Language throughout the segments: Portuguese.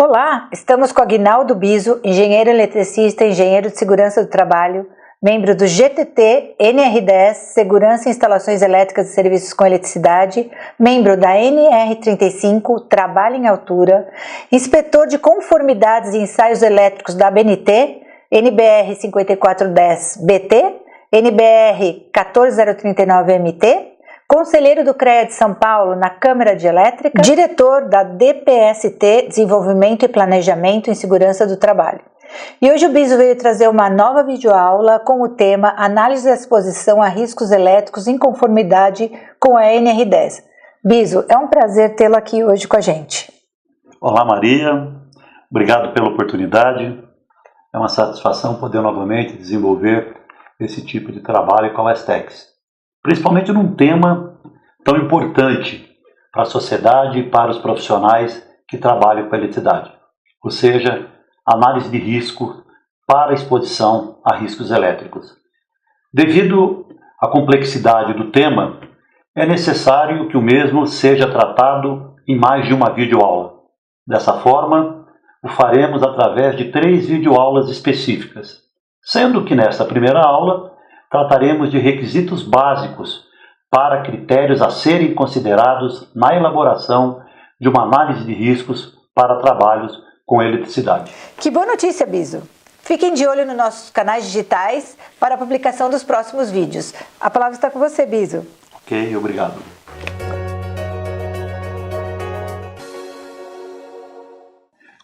Olá, estamos com Aguinaldo Biso, engenheiro eletricista, engenheiro de segurança do trabalho, membro do GTT NR10, Segurança em Instalações Elétricas e Serviços com Eletricidade, membro da NR35, Trabalho em Altura, inspetor de conformidades e ensaios elétricos da ABNT, NBR 5410-BT, NBR 14039-MT, conselheiro do CREA de São Paulo na Câmara de Elétrica, diretor da DPST, Desenvolvimento e Planejamento em Segurança do Trabalho. E hoje o Biso veio trazer uma nova videoaula com o tema Análise da exposição a riscos elétricos em conformidade com a NR10. Biso, é um prazer tê-lo aqui hoje com a gente. Olá Maria, obrigado pela oportunidade. É uma satisfação poder novamente desenvolver esse tipo de trabalho com a Estex, principalmente num tema tão importante para a sociedade e para os profissionais que trabalham com a eletricidade, ou seja, análise de risco para a exposição a riscos elétricos. Devido à complexidade do tema, é necessário que o mesmo seja tratado em mais de uma videoaula. Dessa forma, o faremos através de 3 videoaulas específicas, sendo que nesta primeira aula trataremos de requisitos básicos para critérios a serem considerados na elaboração de uma análise de riscos para trabalhos com eletricidade. Que boa notícia, Biso! Fiquem de olho nos nossos canais digitais para a publicação dos próximos vídeos. A palavra está com você, Biso. Ok, obrigado.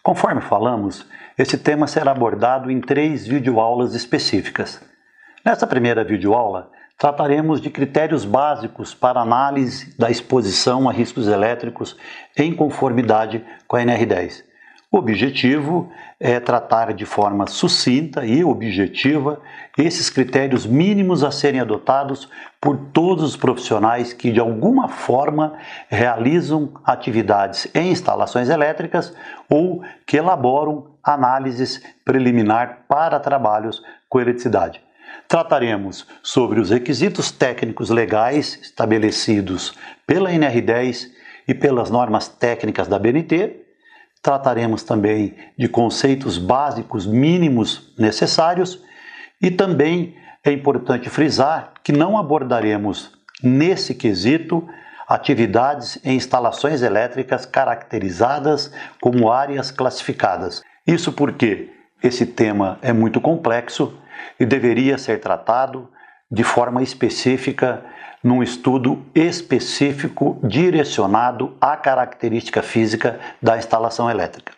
Conforme falamos, esse tema será abordado em 3 videoaulas específicas. Nesta primeira videoaula, trataremos de critérios básicos para análise da exposição a riscos elétricos em conformidade com a NR10. O objetivo é tratar de forma sucinta e objetiva esses critérios mínimos a serem adotados por todos os profissionais que de alguma forma realizam atividades em instalações elétricas ou que elaboram análises preliminar para trabalhos com eletricidade. Trataremos sobre os requisitos técnicos legais estabelecidos pela NR10 e pelas normas técnicas da ABNT. Trataremos também de conceitos básicos mínimos necessários e também é importante frisar que não abordaremos nesse quesito atividades em instalações elétricas caracterizadas como áreas classificadas. Isso porque esse tema é muito complexo e deveria ser tratado de forma específica num estudo específico direcionado à característica física da instalação elétrica.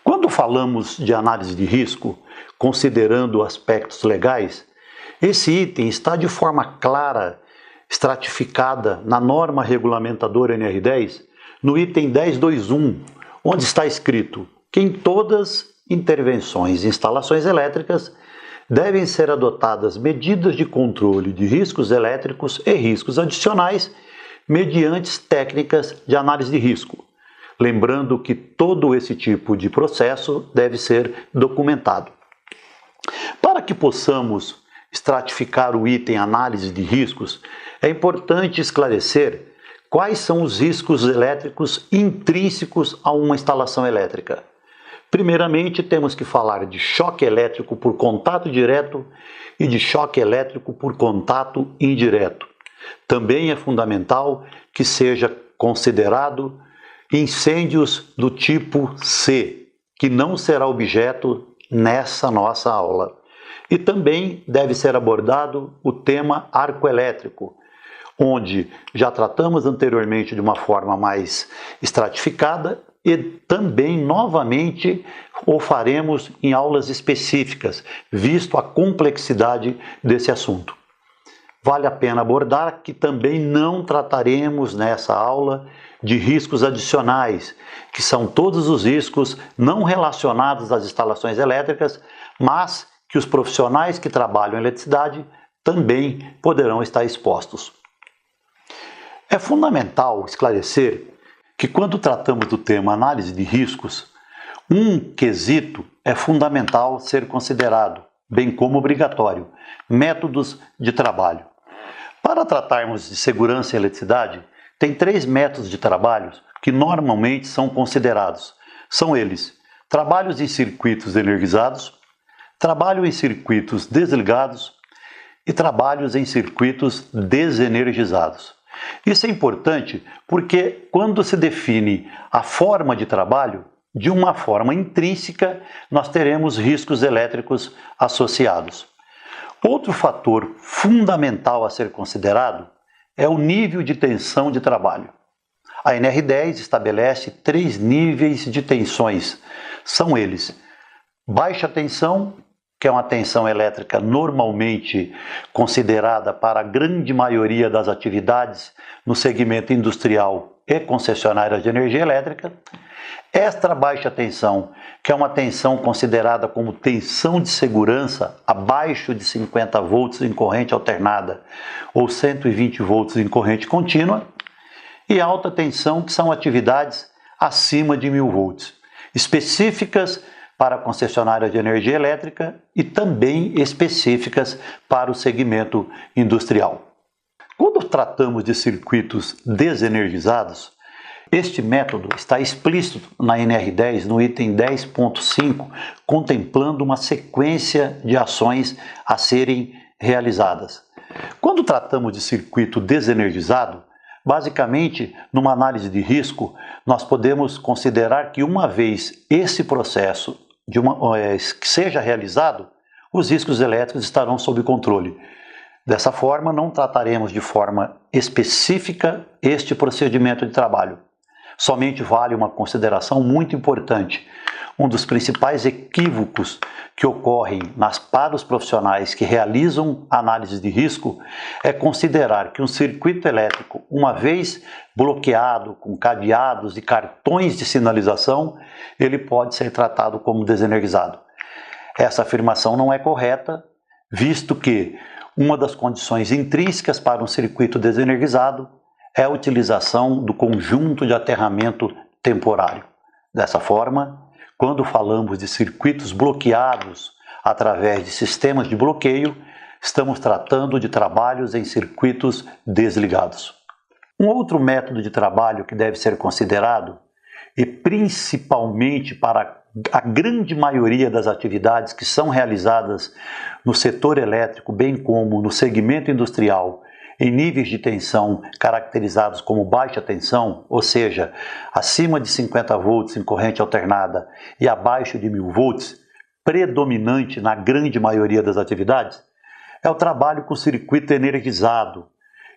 Quando falamos de análise de risco, considerando aspectos legais, esse item está de forma clara, estratificada na norma regulamentadora NR10, no item 10.2.1, onde está escrito que em todas intervenções em instalações elétricas devem ser adotadas medidas de controle de riscos elétricos e riscos adicionais mediante técnicas de análise de risco. Lembrando que todo esse tipo de processo deve ser documentado. Para que possamos estratificar o item análise de riscos, é importante esclarecer quais são os riscos elétricos intrínsecos a uma instalação elétrica. Primeiramente, temos que falar de choque elétrico por contato direto e de choque elétrico por contato indireto. Também é fundamental que seja considerado incêndios do tipo C, que não será objeto nessa nossa aula. E também deve ser abordado o tema arco elétrico, onde já tratamos anteriormente de uma forma mais estratificada e também, novamente, o faremos em aulas específicas, visto a complexidade desse assunto. Vale a pena abordar que também não trataremos nessa aula de riscos adicionais, que são todos os riscos não relacionados às instalações elétricas, mas que os profissionais que trabalham em eletricidade também poderão estar expostos. É fundamental esclarecer que quando tratamos do tema análise de riscos, um quesito é fundamental ser considerado, bem como obrigatório: métodos de trabalho. Para tratarmos de segurança em eletricidade, tem 3 métodos de trabalho que normalmente são considerados. São eles: trabalhos em circuitos energizados, trabalho em circuitos desligados e trabalhos em circuitos desenergizados. Isso é importante porque quando se define a forma de trabalho, de uma forma intrínseca, nós teremos riscos elétricos associados. Outro fator fundamental a ser considerado é o nível de tensão de trabalho. A NR10 estabelece 3 níveis de tensões. São eles: baixa tensão, que é uma tensão elétrica normalmente considerada para a grande maioria das atividades no segmento industrial e concessionárias de energia elétrica. Extra baixa tensão, que é uma tensão considerada como tensão de segurança abaixo de 50 volts em corrente alternada ou 120 volts em corrente contínua. E alta tensão, que são atividades acima de 1000 volts, específicas para a concessionária de energia elétrica e também específicas para o segmento industrial. Quando tratamos de circuitos desenergizados, este método está explícito na NR10, no item 10.5, contemplando uma sequência de ações a serem realizadas. Quando tratamos de circuito desenergizado, basicamente, numa análise de risco, nós podemos considerar que uma vez esse processo que seja realizado, os riscos elétricos estarão sob controle. Dessa forma, não trataremos de forma específica este procedimento de trabalho. Somente vale uma consideração muito importante. Um dos principais equívocos que ocorrem para os profissionais que realizam análise de risco é considerar que um circuito elétrico, uma vez bloqueado com cadeados e cartões de sinalização, ele pode ser tratado como desenergizado. Essa afirmação não é correta, visto que uma das condições intrínsecas para um circuito desenergizado é a utilização do conjunto de aterramento temporário. Dessa forma, quando falamos de circuitos bloqueados através de sistemas de bloqueio, estamos tratando de trabalhos em circuitos desligados. Um outro método de trabalho que deve ser considerado, e principalmente para a grande maioria das atividades que são realizadas no setor elétrico, bem como no segmento industrial, em níveis de tensão caracterizados como baixa tensão, ou seja, acima de 50 volts em corrente alternada e abaixo de 1000 volts, predominante na grande maioria das atividades, é o trabalho com circuito energizado.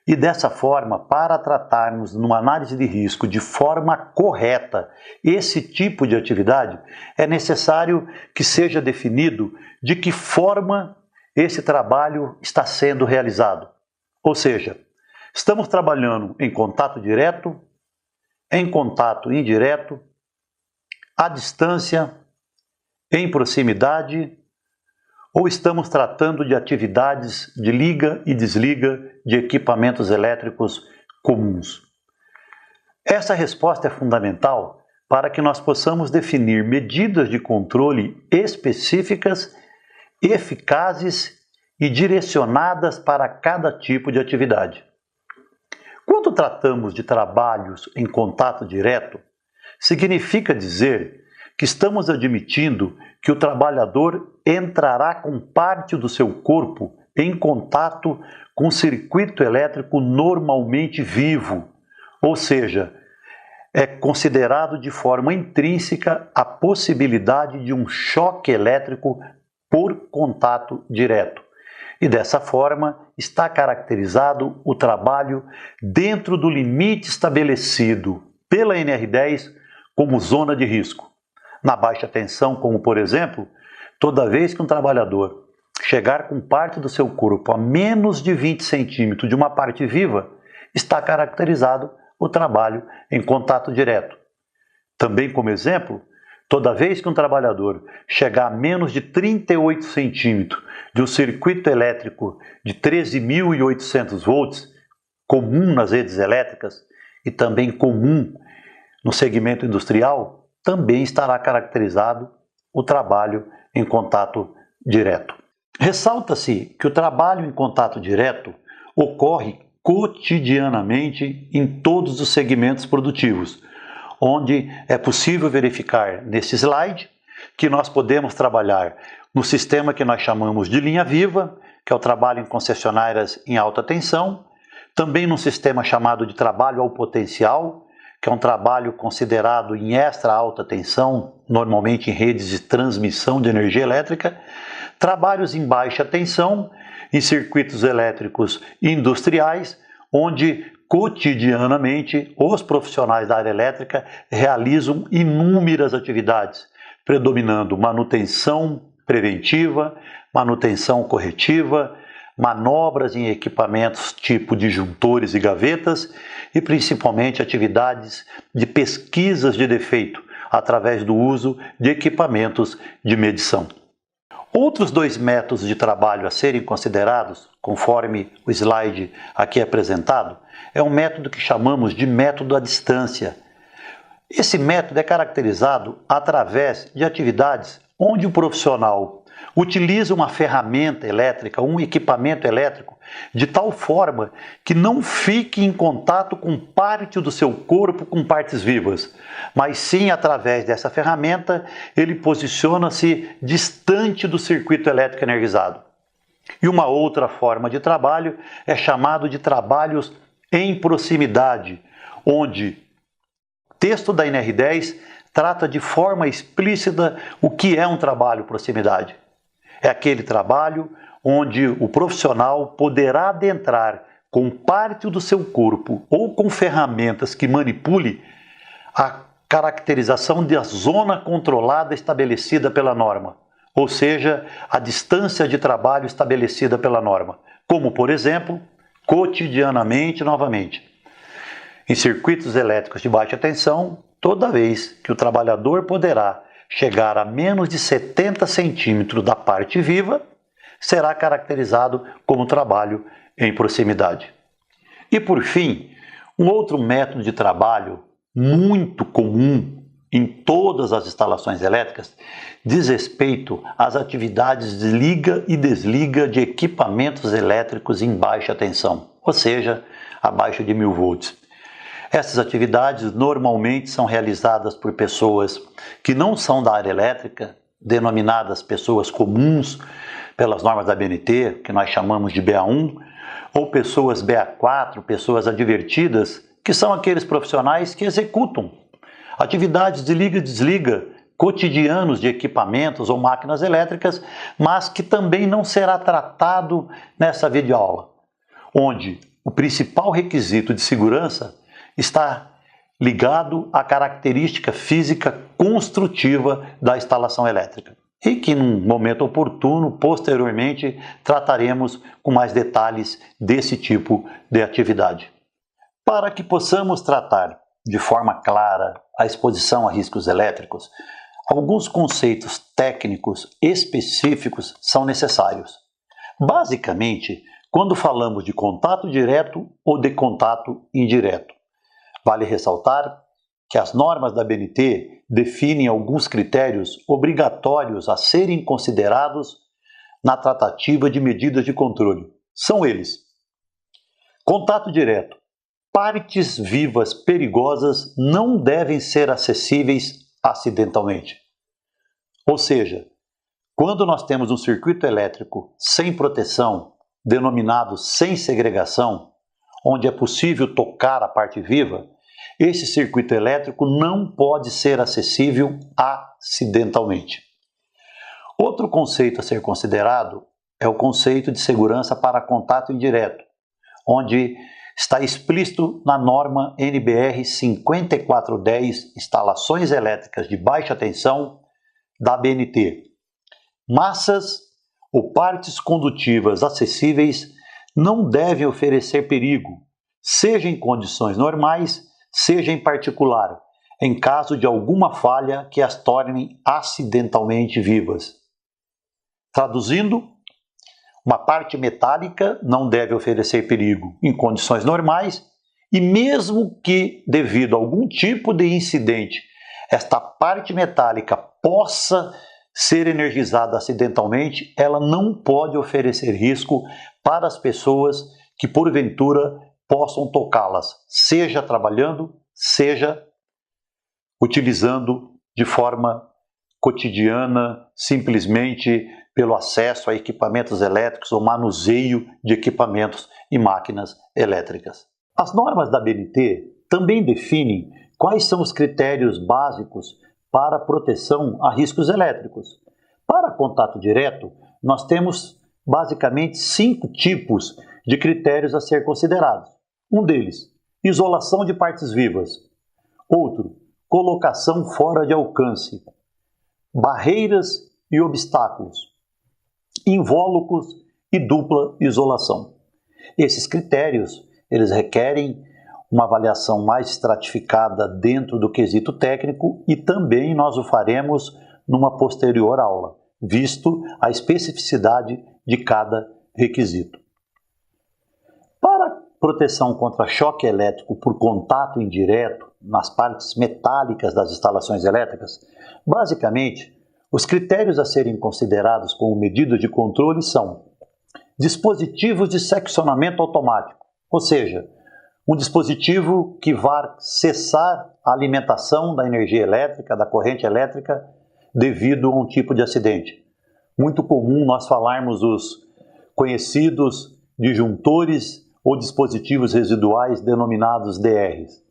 E dessa forma, para tratarmos numa análise de risco de forma correta esse tipo de atividade, é necessário que seja definido de que forma esse trabalho está sendo realizado. Ou seja, estamos trabalhando em contato direto, em contato indireto, à distância, em proximidade, ou estamos tratando de atividades de liga e desliga de equipamentos elétricos comuns? Essa resposta é fundamental para que nós possamos definir medidas de controle específicas, eficazes e direcionadas para cada tipo de atividade. Quando tratamos de trabalhos em contato direto, significa dizer que estamos admitindo que o trabalhador entrará com parte do seu corpo em contato com o circuito elétrico normalmente vivo, ou seja, é considerado de forma intrínseca a possibilidade de um choque elétrico por contato direto. E dessa forma está caracterizado o trabalho dentro do limite estabelecido pela NR10 como zona de risco. Na baixa tensão, como por exemplo, toda vez que um trabalhador chegar com parte do seu corpo a menos de 20 centímetros de uma parte viva, está caracterizado o trabalho em contato direto. Também como exemplo, toda vez que um trabalhador chegar a menos de 38 centímetros de um circuito elétrico de 13.800 volts, comum nas redes elétricas e também comum no segmento industrial, também estará caracterizado o trabalho em contato direto. Ressalta-se que o trabalho em contato direto ocorre cotidianamente em todos os segmentos produtivos, onde é possível verificar nesse slide que nós podemos trabalhar no sistema que nós chamamos de linha viva, que é o trabalho em concessionárias em alta tensão, também num sistema chamado de trabalho ao potencial, que é um trabalho considerado em extra alta tensão, normalmente em redes de transmissão de energia elétrica, trabalhos em baixa tensão, em circuitos elétricos industriais, onde cotidianamente os profissionais da área elétrica realizam inúmeras atividades, predominando manutenção preventiva, manutenção corretiva, manobras em equipamentos tipo disjuntores e gavetas e principalmente atividades de pesquisas de defeito através do uso de equipamentos de medição. Outros dois métodos de trabalho a serem considerados, conforme o slide aqui apresentado, é um método que chamamos de método à distância. Esse método é caracterizado através de atividades onde o profissional utiliza uma ferramenta elétrica, um equipamento elétrico, de tal forma que não fique em contato com parte do seu corpo com partes vivas, mas sim através dessa ferramenta ele posiciona-se distante do circuito elétrico energizado. E uma outra forma de trabalho é chamado de trabalhos em proximidade, onde o texto da NR10 trata de forma explícita o que é um trabalho proximidade. É aquele trabalho onde o profissional poderá adentrar com parte do seu corpo ou com ferramentas que manipule a caracterização da zona controlada estabelecida pela norma, ou seja, a distância de trabalho estabelecida pela norma, como, por exemplo, cotidianamente, novamente, em circuitos elétricos de baixa tensão, toda vez que o trabalhador poderá chegar a menos de 70 centímetros da parte viva, será caracterizado como trabalho em proximidade. E por fim, um outro método de trabalho muito comum em todas as instalações elétricas diz respeito às atividades de liga e desliga de equipamentos elétricos em baixa tensão, ou seja, abaixo de 1000 volts. Essas atividades normalmente são realizadas por pessoas que não são da área elétrica, denominadas pessoas comuns pelas normas da ABNT, que nós chamamos de BA1, ou pessoas BA4, pessoas advertidas, que são aqueles profissionais que executam atividades de liga e desliga cotidianos de equipamentos ou máquinas elétricas, mas que também não será tratado nessa videoaula, onde o principal requisito de segurança está ligado à característica física construtiva da instalação elétrica e que, num momento oportuno, posteriormente, trataremos com mais detalhes desse tipo de atividade. Para que possamos tratar de forma clara a exposição a riscos elétricos, alguns conceitos técnicos específicos são necessários. Basicamente, quando falamos de contato direto ou de contato indireto. Vale ressaltar que as normas da ABNT definem alguns critérios obrigatórios a serem considerados na tratativa de medidas de controle. São eles: contato direto. Partes vivas perigosas não devem ser acessíveis acidentalmente. Ou seja, quando nós temos um circuito elétrico sem proteção, denominado sem segregação, onde é possível tocar a parte viva, esse circuito elétrico não pode ser acessível acidentalmente. Outro conceito a ser considerado é o conceito de segurança para contato indireto, onde está explícito na norma NBR 5410, instalações elétricas de baixa tensão da ABNT. Massas ou partes condutivas acessíveis não devem oferecer perigo, seja em condições normais, seja em particular, em caso de alguma falha que as tornem acidentalmente vivas. Traduzindo, uma parte metálica não deve oferecer perigo em condições normais e mesmo que, devido a algum tipo de incidente, esta parte metálica possa ser energizada acidentalmente, ela não pode oferecer risco para as pessoas que porventura possam tocá-las, seja trabalhando, seja utilizando de forma cotidiana, simplesmente pelo acesso a equipamentos elétricos ou manuseio de equipamentos e máquinas elétricas. As normas da ABNT também definem quais são os critérios básicos para a proteção a riscos elétricos. Para contato direto, nós temos basicamente 5 tipos de critérios a ser considerados. Um deles, isolação de partes vivas. Outro, colocação fora de alcance. Barreiras e obstáculos. Invólucros e dupla isolação. Esses critérios, eles requerem uma avaliação mais estratificada dentro do quesito técnico e também nós o faremos numa posterior aula, visto a especificidade de cada requisito. Para proteção contra choque elétrico por contato indireto nas partes metálicas das instalações elétricas, basicamente, os critérios a serem considerados como medida de controle são dispositivos de seccionamento automático, ou seja, um dispositivo que vai cessar a alimentação da energia elétrica, da corrente elétrica, devido a um tipo de acidente. Muito comum nós falarmos os conhecidos disjuntores ou dispositivos residuais denominados DRs.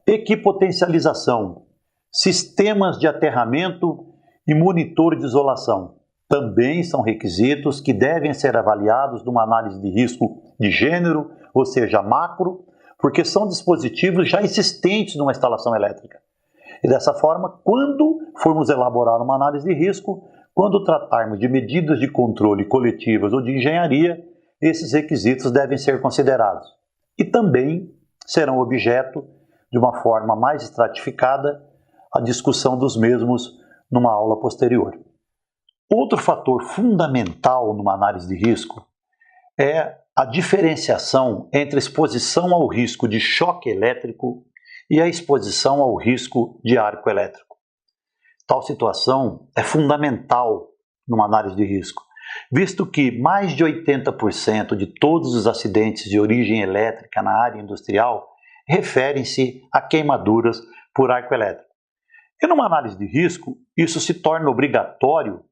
Equipotencialização, sistemas de aterramento e monitor de isolação. Também são requisitos que devem ser avaliados numa análise de risco de gênero, ou seja, macro, porque são dispositivos já existentes numa instalação elétrica. E dessa forma, quando formos elaborar uma análise de risco, quando tratarmos de medidas de controle coletivas ou de engenharia, esses requisitos devem ser considerados. E também serão objeto, de uma forma mais estratificada, a discussão dos mesmos numa aula posterior. Outro fator fundamental numa análise de risco é a diferenciação entre a exposição ao risco de choque elétrico e a exposição ao risco de arco elétrico. Tal situação é fundamental numa análise de risco, visto que mais de 80% de todos os acidentes de origem elétrica na área industrial referem-se a queimaduras por arco elétrico. E numa análise de risco, isso se torna obrigatório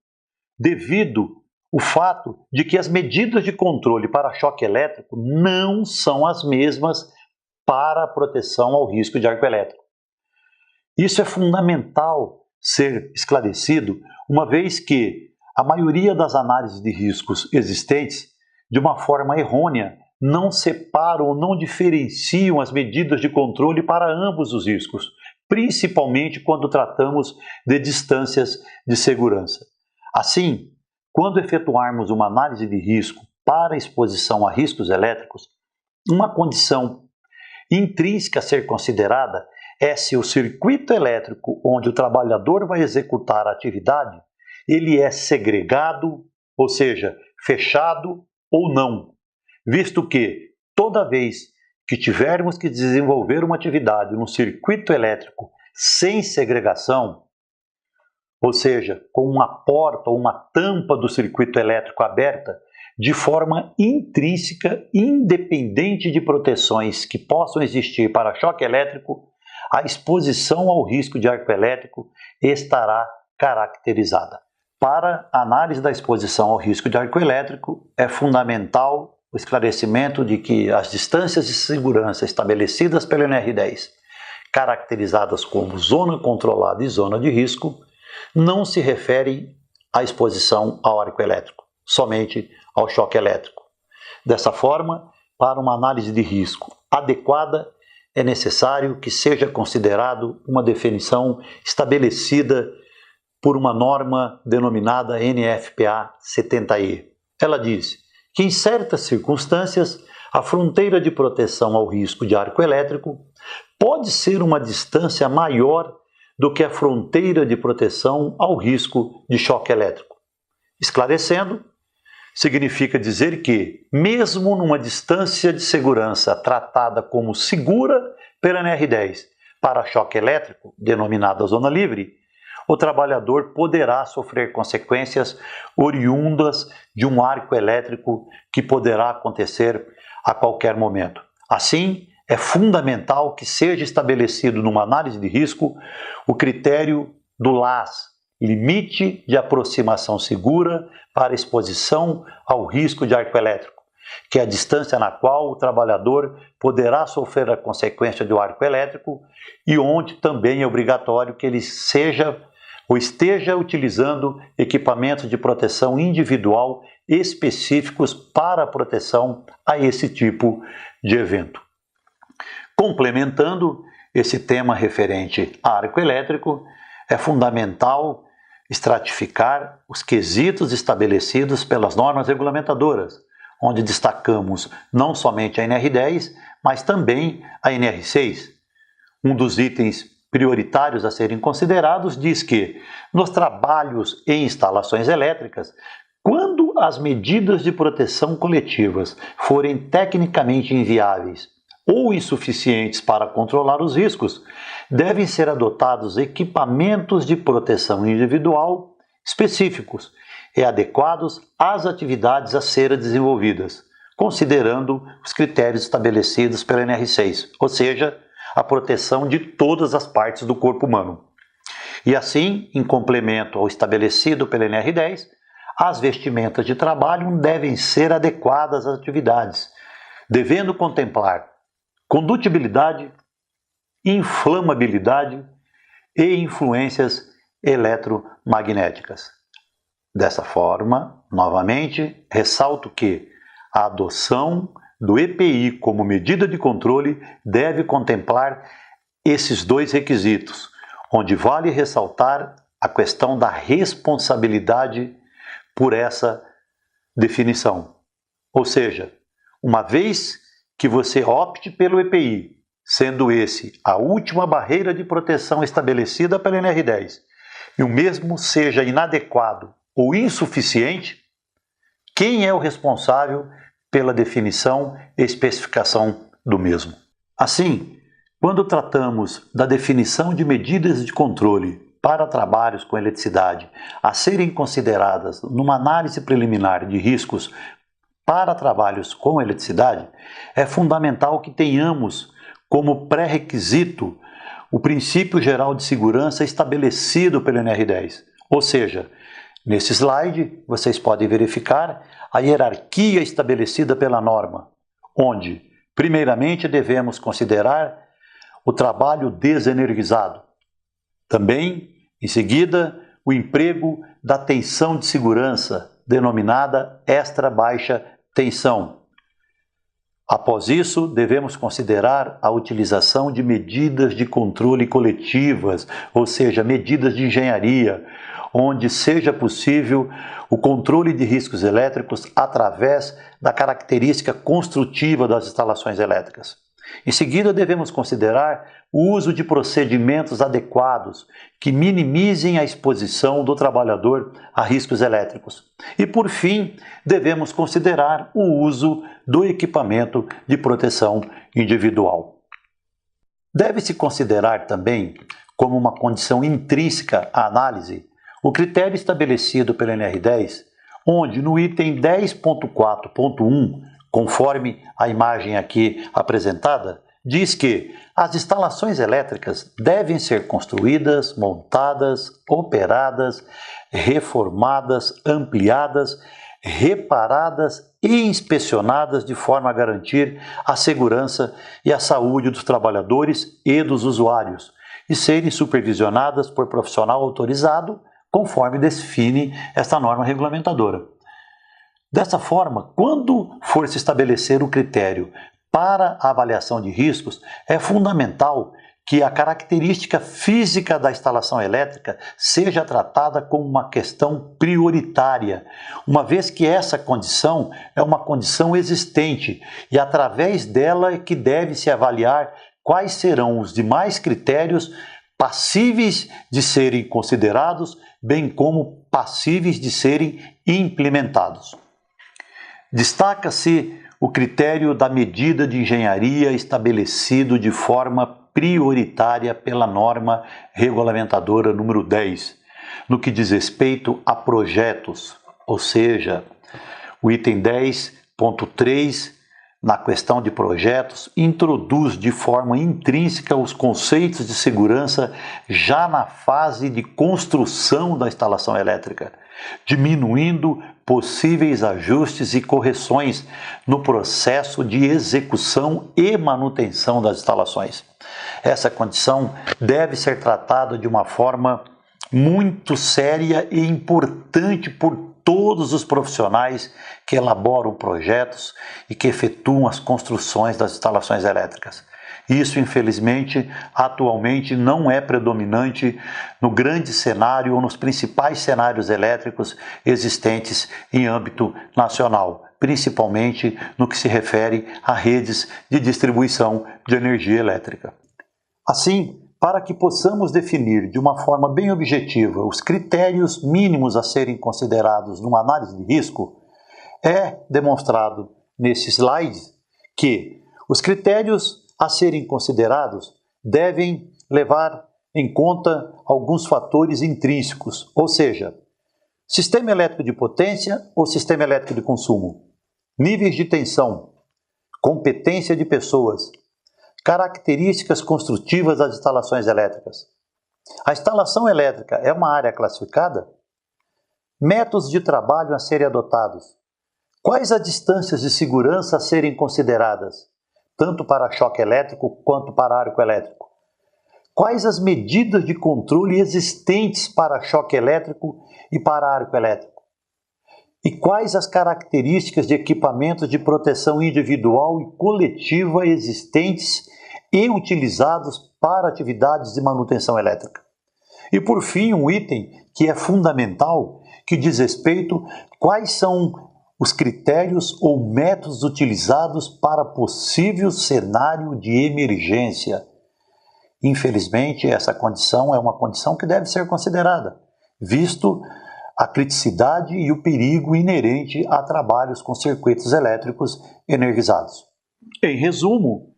devido ao fato de que as medidas de controle para choque elétrico não são as mesmas para a proteção ao risco de arco elétrico. Isso é fundamental ser esclarecido, uma vez que a maioria das análises de riscos existentes, de uma forma errônea, não separam ou não diferenciam as medidas de controle para ambos os riscos, principalmente quando tratamos de distâncias de segurança. Assim, quando efetuarmos uma análise de risco para exposição a riscos elétricos, uma condição intrínseca a ser considerada é se o circuito elétrico onde o trabalhador vai executar a atividade, ele é segregado, ou seja, fechado ou não, visto que toda vez que tivermos que desenvolver uma atividade no circuito elétrico sem segregação, ou seja, com uma porta ou uma tampa do circuito elétrico aberta, de forma intrínseca, independente de proteções que possam existir para choque elétrico, a exposição ao risco de arco elétrico estará caracterizada. Para a análise da exposição ao risco de arco elétrico, é fundamental o esclarecimento de que as distâncias de segurança estabelecidas pelo NR10, caracterizadas como zona controlada e zona de risco, não se referem à exposição ao arco elétrico, somente ao choque elétrico. Dessa forma, para uma análise de risco adequada, é necessário que seja considerado uma definição estabelecida por uma norma denominada NFPA 70E. Ela diz que, em certas circunstâncias, a fronteira de proteção ao risco de arco elétrico pode ser uma distância maior do que a fronteira de proteção ao risco de choque elétrico. Esclarecendo, significa dizer que, mesmo numa distância de segurança tratada como segura pela NR10 para choque elétrico, denominada zona livre, o trabalhador poderá sofrer consequências oriundas de um arco elétrico que poderá acontecer a qualquer momento. Assim, é fundamental que seja estabelecido numa análise de risco o critério do LAS, limite de aproximação segura para exposição ao risco de arco elétrico, que é a distância na qual o trabalhador poderá sofrer a consequência do arco elétrico e onde também é obrigatório que ele seja ou esteja utilizando equipamentos de proteção individual específicos para a proteção a esse tipo de evento. Complementando esse tema referente a arco elétrico, é fundamental estratificar os quesitos estabelecidos pelas normas regulamentadoras, onde destacamos não somente a NR10, mas também a NR6. Um dos itens prioritários a serem considerados diz que, nos trabalhos em instalações elétricas, quando as medidas de proteção coletivas forem tecnicamente inviáveis ou insuficientes para controlar os riscos, devem ser adotados equipamentos de proteção individual específicos e adequados às atividades a serem desenvolvidas, considerando os critérios estabelecidos pela NR6, ou seja, a proteção de todas as partes do corpo humano. E assim, em complemento ao estabelecido pela NR10, as vestimentas de trabalho devem ser adequadas às atividades, devendo contemplar condutibilidade, inflamabilidade e influências eletromagnéticas. Dessa forma, novamente, ressalto que a adoção do EPI como medida de controle deve contemplar esses dois requisitos, onde vale ressaltar a questão da responsabilidade por essa definição. Ou seja, uma vez que você opte pelo EPI, sendo esse a última barreira de proteção estabelecida pela NR10, e o mesmo seja inadequado ou insuficiente, quem é o responsável pela definição e especificação do mesmo? Assim, quando tratamos da definição de medidas de controle para trabalhos com eletricidade a serem consideradas numa análise preliminar de riscos para trabalhos com eletricidade, é fundamental que tenhamos como pré-requisito o princípio geral de segurança estabelecido pelo NR10. Ou seja, nesse slide vocês podem verificar a hierarquia estabelecida pela norma, onde, primeiramente, devemos considerar o trabalho desenergizado. Também, em seguida, o emprego da tensão de segurança, denominada extra-baixa tensão. Após isso, devemos considerar a utilização de medidas de controle coletivas, ou seja, medidas de engenharia, onde seja possível o controle de riscos elétricos através da característica construtiva das instalações elétricas. Em seguida, devemos considerar o uso de procedimentos adequados que minimizem a exposição do trabalhador a riscos elétricos. E, por fim, devemos considerar o uso do equipamento de proteção individual. Deve-se considerar também, como uma condição intrínseca à análise, o critério estabelecido pela NR10, onde no item 10.4.1, conforme a imagem aqui apresentada, diz que as instalações elétricas devem ser construídas, montadas, operadas, reformadas, ampliadas, reparadas e inspecionadas de forma a garantir a segurança e a saúde dos trabalhadores e dos usuários e serem supervisionadas por profissional autorizado, conforme define esta norma regulamentadora. Dessa forma, quando for se estabelecer o critério para a avaliação de riscos, é fundamental que a característica física da instalação elétrica seja tratada como uma questão prioritária, uma vez que essa condição é uma condição existente e através dela é que deve-se avaliar quais serão os demais critérios passíveis de serem considerados, bem como passíveis de serem implementados. Destaca-se o critério da medida de engenharia estabelecido de forma prioritária pela norma regulamentadora número 10, no que diz respeito a projetos, ou seja, o item 10.3 na questão de projetos, introduz de forma intrínseca os conceitos de segurança já na fase de construção da instalação elétrica, diminuindo possíveis ajustes e correções no processo de execução e manutenção das instalações. Essa condição deve ser tratada de uma forma muito séria e importante por todos os profissionais que elaboram projetos e que efetuam as construções das instalações elétricas. Isso, infelizmente, atualmente não é predominante no grande cenário ou nos principais cenários elétricos existentes em âmbito nacional, principalmente no que se refere a redes de distribuição de energia elétrica. Assim, para que possamos definir de uma forma bem objetiva os critérios mínimos a serem considerados numa análise de risco, é demonstrado nesse slide que os critérios a serem considerados devem levar em conta alguns fatores intrínsecos, ou seja, sistema elétrico de potência ou sistema elétrico de consumo, níveis de tensão, competência de pessoas, características construtivas das instalações elétricas. A instalação elétrica é uma área classificada? Métodos de trabalho a serem adotados. Quais as distâncias de segurança a serem consideradas, tanto para choque elétrico quanto para arco elétrico? Quais as medidas de controle existentes para choque elétrico e para arco elétrico? E quais as características de equipamentos de proteção individual e coletiva existentes e utilizados para atividades de manutenção elétrica? E por fim, um item que é fundamental, que diz respeito quais são os critérios ou métodos utilizados para possível cenário de emergência. Infelizmente, essa condição é uma condição que deve ser considerada, visto a criticidade e o perigo inerente a trabalhos com circuitos elétricos energizados. Em resumo,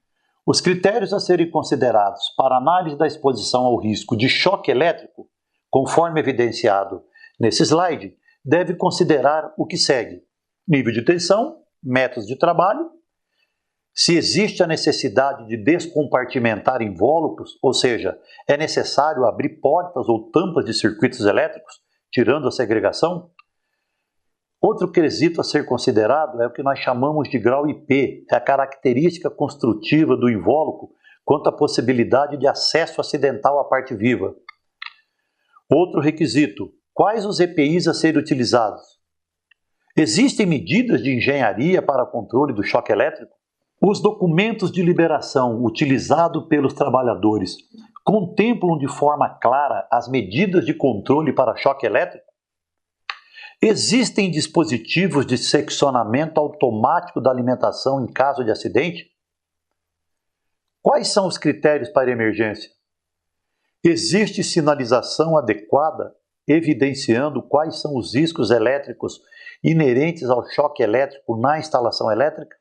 os critérios a serem considerados para análise da exposição ao risco de choque elétrico, conforme evidenciado nesse slide, deve considerar o que segue: nível de tensão, métodos de trabalho, se existe a necessidade de descompartimentar invólucros, ou seja, é necessário abrir portas ou tampas de circuitos elétricos, tirando a segregação. Outro quesito a ser considerado é o que nós chamamos de grau IP, é a característica construtiva do invólucro quanto à possibilidade de acesso acidental à parte viva. Outro requisito: quais os EPIs a serem utilizados? Existem medidas de engenharia para controle do choque elétrico? Os documentos de liberação utilizados pelos trabalhadores contemplam de forma clara as medidas de controle para choque elétrico? Existem dispositivos de seccionamento automático da alimentação em caso de acidente? Quais são os critérios para emergência? Existe sinalização adequada evidenciando quais são os riscos elétricos inerentes ao choque elétrico na instalação elétrica?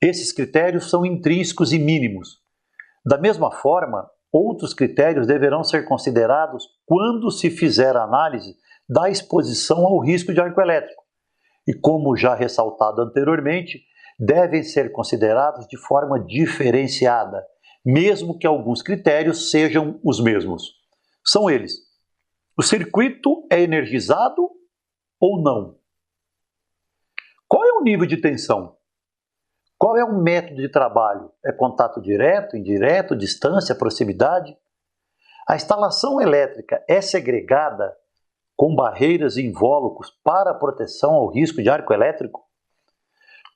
Esses critérios são intrínsecos e mínimos. Da mesma forma, outros critérios deverão ser considerados quando se fizer a análise da exposição ao risco de arco elétrico. E como já ressaltado anteriormente, devem ser considerados de forma diferenciada, mesmo que alguns critérios sejam os mesmos. São eles: o circuito é energizado ou não? Qual é o nível de tensão? Qual é o método de trabalho? É contato direto, indireto, distância, proximidade? A instalação elétrica é segregada com barreiras e invólucros para proteção ao risco de arco elétrico?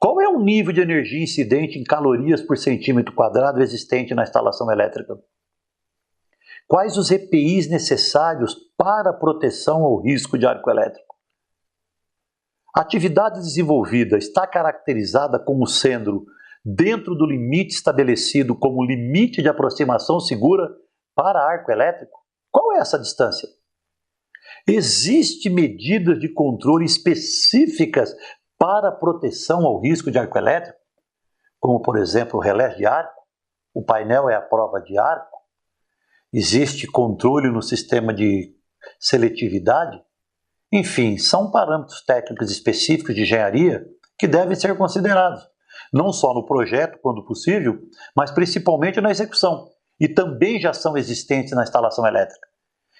Qual é o nível de energia incidente em calorias por centímetro quadrado existente na instalação elétrica? Quais os EPIs necessários para proteção ao risco de arco elétrico? A atividade desenvolvida está caracterizada como sendo dentro do limite estabelecido como limite de aproximação segura para arco elétrico? Qual é essa distância? Existem medidas de controle específicas para proteção ao risco de arco elétrico? Como, por exemplo, o relé de arco, o painel é a prova de arco? Existe controle no sistema de seletividade? Enfim, são parâmetros técnicos específicos de engenharia que devem ser considerados. não só no projeto, quando possível, mas principalmente na execução, e também já são existentes na instalação elétrica.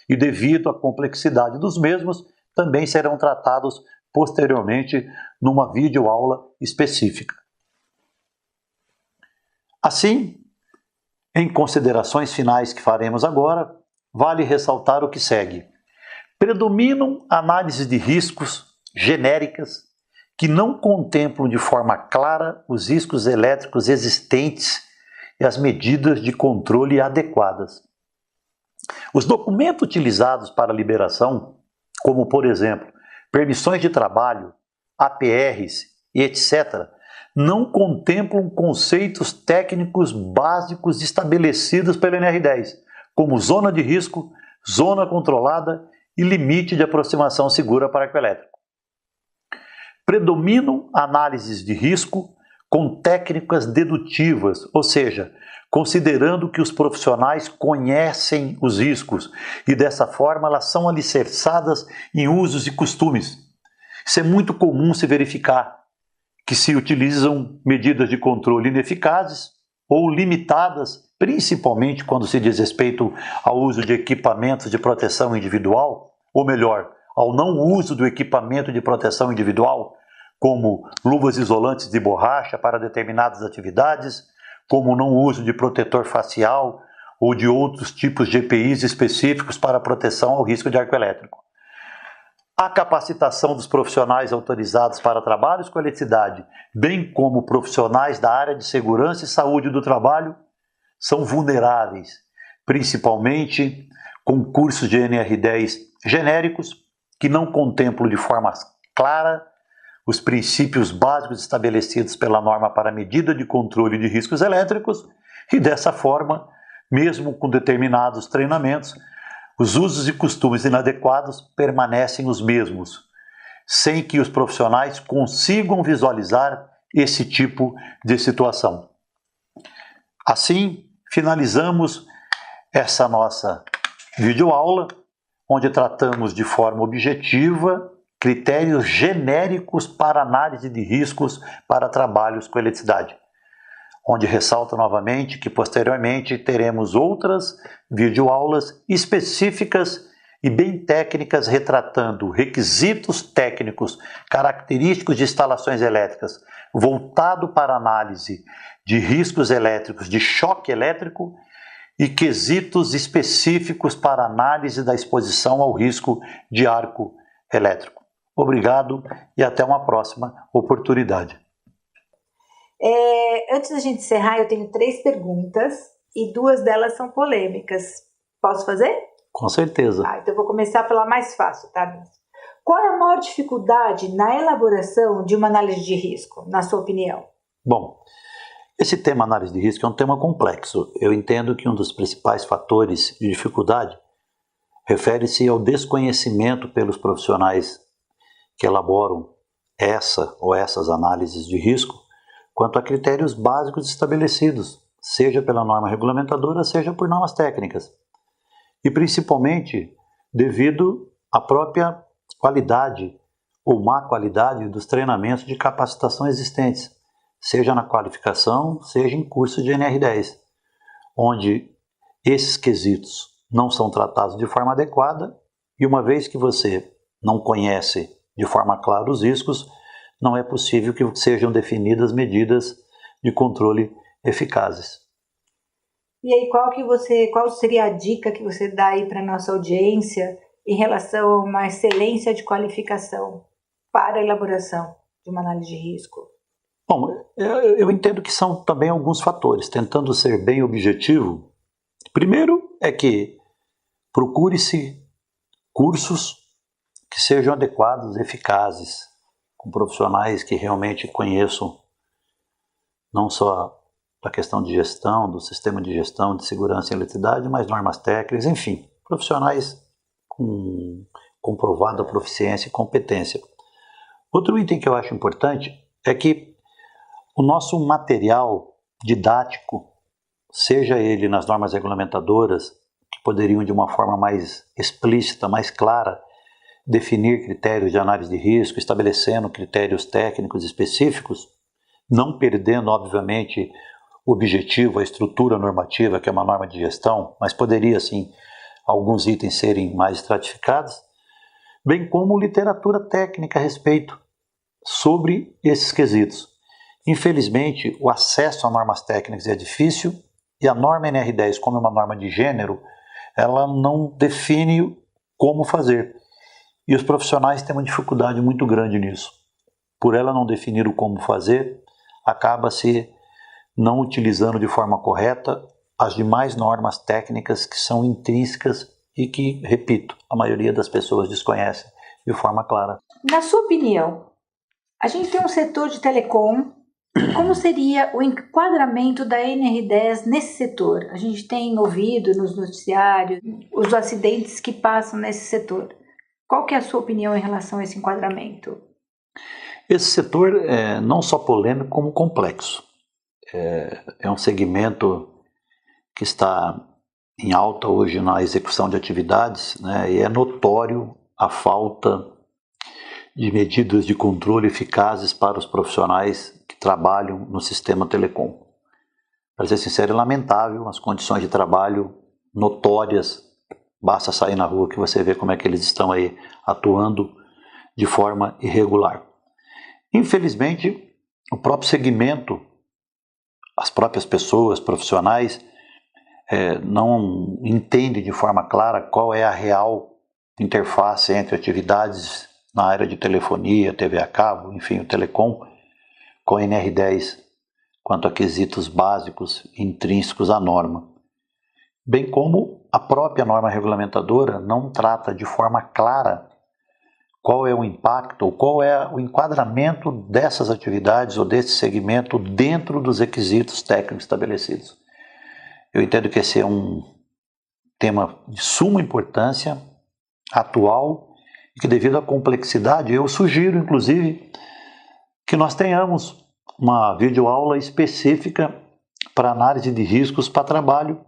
E devido à complexidade dos mesmos, também serão tratados posteriormente numa videoaula específica. Assim, em considerações finais que faremos agora, vale ressaltar o que segue. Predominam análises de riscos genéricas que não contemplam de forma clara os riscos elétricos existentes e as medidas de controle adequadas. Os documentos utilizados para liberação, como por exemplo, permissões de trabalho, APRs e etc., não contemplam conceitos técnicos básicos estabelecidos pela NR10, como zona de risco, zona controlada e limite de aproximação segura para arco elétrico. Predominam análises de risco com técnicas dedutivas, ou seja, considerando que os profissionais conhecem os riscos e dessa forma elas são alicerçadas em usos e costumes. Isso é muito comum se verificar, que se utilizam medidas de controle ineficazes ou limitadas, principalmente quando se diz respeito ao uso de equipamentos de proteção individual, ou melhor, ao não uso do equipamento de proteção individual, como luvas isolantes de borracha para determinadas atividades, como o não uso de protetor facial ou de outros tipos de EPIs específicos para proteção ao risco de arco elétrico. A capacitação dos profissionais autorizados para trabalhos com eletricidade, bem como profissionais da área de segurança e saúde do trabalho, são vulneráveis, principalmente com cursos de NR10 genéricos que não contemplam de forma clara os princípios básicos estabelecidos pela norma para medida de controle de riscos elétricos e dessa forma, mesmo com determinados treinamentos, os usos e costumes inadequados permanecem os mesmos, sem que os profissionais consigam visualizar esse tipo de situação. Assim, finalizamos essa nossa videoaula, onde tratamos de forma objetiva critérios genéricos para análise de riscos para trabalhos com eletricidade, onde ressalto novamente que posteriormente teremos outras videoaulas específicas e bem técnicas retratando requisitos técnicos característicos de instalações elétricas voltado para análise de riscos elétricos de choque elétrico e quesitos específicos para análise da exposição ao risco de arco elétrico. Obrigado e até uma próxima oportunidade. Antes da gente encerrar, eu tenho 3 perguntas e 2 delas são polêmicas. Posso fazer? Com certeza. Então eu vou começar pela mais fácil, tá? Qual é a maior dificuldade na elaboração de uma análise de risco, na sua opinião? Bom, esse tema análise de risco é um tema complexo. Eu entendo que um dos principais fatores de dificuldade refere-se ao desconhecimento pelos profissionais que elaboram essa ou essas análises de risco quanto a critérios básicos estabelecidos, seja pela norma regulamentadora, seja por normas técnicas. E principalmente devido à própria qualidade ou má qualidade dos treinamentos de capacitação existentes, seja na qualificação, seja em cursos de NR10, onde esses quesitos não são tratados de forma adequada e uma vez que você não conhece de forma clara os riscos, não é possível que sejam definidas medidas de controle eficazes. E aí, qual seria a dica que você dá aí para a nossa audiência em relação a uma excelência de qualificação para a elaboração de uma análise de risco? Bom, eu entendo que são também alguns fatores, tentando ser bem objetivo. Primeiro é que procure-se cursos que sejam adequados, eficazes, com profissionais que realmente conheçam não só a questão de gestão, do sistema de gestão de segurança e eletricidade, mas normas técnicas, enfim, profissionais com comprovada proficiência e competência. Outro item que eu acho importante é que o nosso material didático, seja ele nas normas regulamentadoras, que poderiam de uma forma mais explícita, mais clara, definir critérios de análise de risco, estabelecendo critérios técnicos específicos, não perdendo, obviamente, o objetivo, a estrutura normativa, que é uma norma de gestão, mas poderia, sim, alguns itens serem mais estratificados, bem como literatura técnica a respeito sobre esses quesitos. Infelizmente, o acesso a normas técnicas é difícil e a norma NR10, como é uma norma de gênero, ela não define como fazer. E os profissionais têm uma dificuldade muito grande nisso. Por ela não definir o como fazer, acaba-se não utilizando de forma correta as demais normas técnicas que são intrínsecas e que, repito, a maioria das pessoas desconhece de forma clara. Na sua opinião, a gente tem um setor de telecom, como seria o enquadramento da NR10 nesse setor? A gente tem ouvido nos noticiários os acidentes que passam nesse setor. Qual que é a sua opinião em relação a esse enquadramento? Esse setor é não só polêmico, como complexo. É um segmento que está em alta hoje na execução de atividades, né, e é notório a falta de medidas de controle eficazes para os profissionais que trabalham no sistema telecom. Para ser sincero, é lamentável as condições de trabalho notórias. Basta sair na rua que você vê como é que eles estão aí atuando de forma irregular. Infelizmente, o próprio segmento, as próprias pessoas, profissionais, não entendem de forma clara qual é a real interface entre atividades na área de telefonia, TV a cabo, enfim, o telecom, com a NR10, quanto a quesitos básicos intrínsecos à norma. Bem como a própria norma regulamentadora não trata de forma clara qual é o impacto ou qual é o enquadramento dessas atividades ou desse segmento dentro dos requisitos técnicos estabelecidos. Eu entendo que esse é um tema de suma importância, atual, e que devido à complexidade, eu sugiro, inclusive, que nós tenhamos uma videoaula específica para análise de riscos para trabalho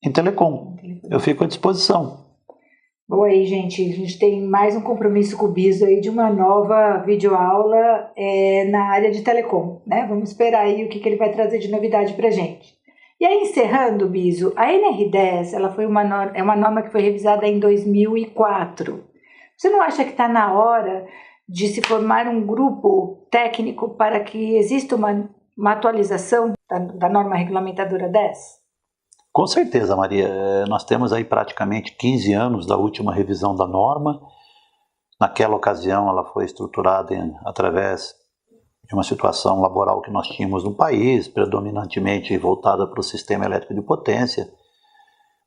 em telecom. Eu fico à disposição. Bom, aí, gente, a gente tem mais um compromisso com o Biso aí de uma nova videoaula na área de telecom, né? Vamos esperar aí o que ele vai trazer de novidade para a gente. E aí, encerrando, Biso, a NR10 ela foi é uma norma que foi revisada em 2004. Você não acha que está na hora de se formar um grupo técnico para que exista uma atualização da norma regulamentadora 10? Com certeza, Maria. Nós temos aí praticamente 15 anos da última revisão da norma. Naquela ocasião, ela foi estruturada através de uma situação laboral que nós tínhamos no país, predominantemente voltada para o sistema elétrico de potência.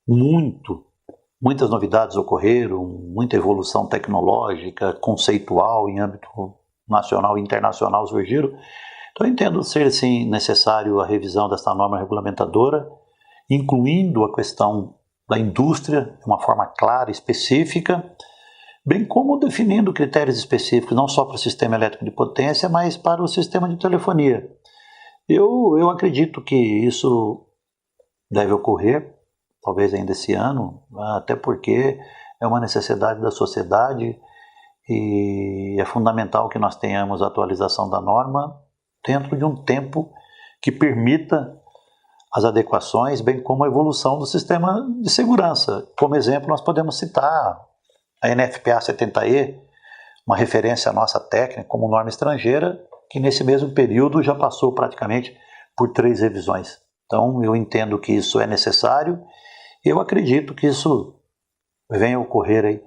Muitas novidades ocorreram, muita evolução tecnológica, conceitual em âmbito nacional e internacional surgiram. Então, eu entendo ser, sim, necessário a revisão desta norma regulamentadora, incluindo a questão da indústria de uma forma clara e específica, bem como definindo critérios específicos, não só para o sistema elétrico de potência, mas para o sistema de telefonia. Eu acredito que isso deve ocorrer, talvez ainda esse ano, até porque é uma necessidade da sociedade e é fundamental que nós tenhamos a atualização da norma dentro de um tempo que permita as adequações, bem como a evolução do sistema de segurança. Como exemplo, nós podemos citar a NFPA 70E, uma referência nossa técnica como norma estrangeira, que nesse mesmo período já passou praticamente por 3 revisões. Então, eu entendo que isso é necessário e eu acredito que isso venha a ocorrer aí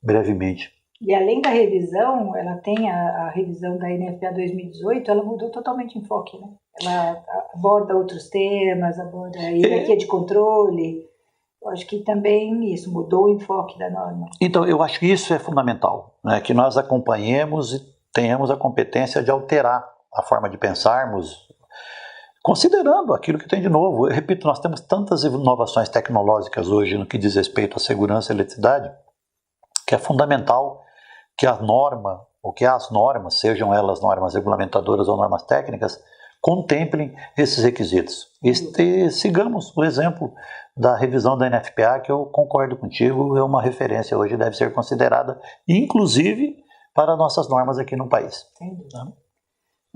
brevemente. E além da revisão, ela tem a revisão da NFPA 2018, ela mudou totalmente o enfoque, né? Ela aborda outros temas, aborda a hierarquia de controle. Eu acho que também isso mudou o enfoque da norma. Então, eu acho que isso é fundamental, né? Que nós acompanhemos e tenhamos a competência de alterar a forma de pensarmos, considerando aquilo que tem de novo. Eu repito, nós temos tantas inovações tecnológicas hoje no que diz respeito à segurança e eletricidade, que é fundamental que a norma, ou que as normas, sejam elas normas regulamentadoras ou normas técnicas, contemplem esses requisitos. E sigamos o exemplo da revisão da NFPA, que eu concordo contigo, é uma referência hoje, deve ser considerada, inclusive para nossas normas aqui no país. Entendi.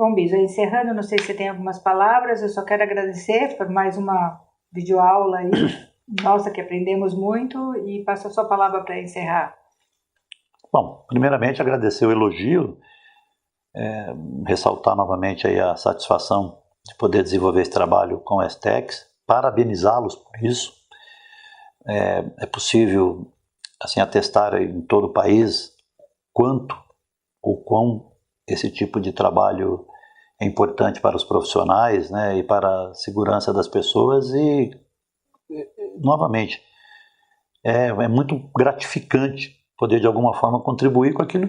Bom, Biso, encerrando, não sei se você tem algumas palavras, eu só quero agradecer por mais uma videoaula aí, nossa, que aprendemos muito, e passo a sua palavra para encerrar. Bom, primeiramente agradecer o elogio, ressaltar novamente aí a satisfação de poder desenvolver esse trabalho com a STEX, parabenizá-los por isso. É possível assim, atestar em todo o país quanto ou quão esse tipo de trabalho é importante para os profissionais, né, e para a segurança das pessoas e, novamente, é muito gratificante poder de alguma forma contribuir com aquilo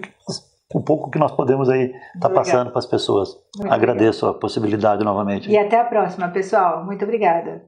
com o pouco que nós podemos aí estar passando para as pessoas. Agradeço a possibilidade novamente. E até a próxima, pessoal. Muito obrigada.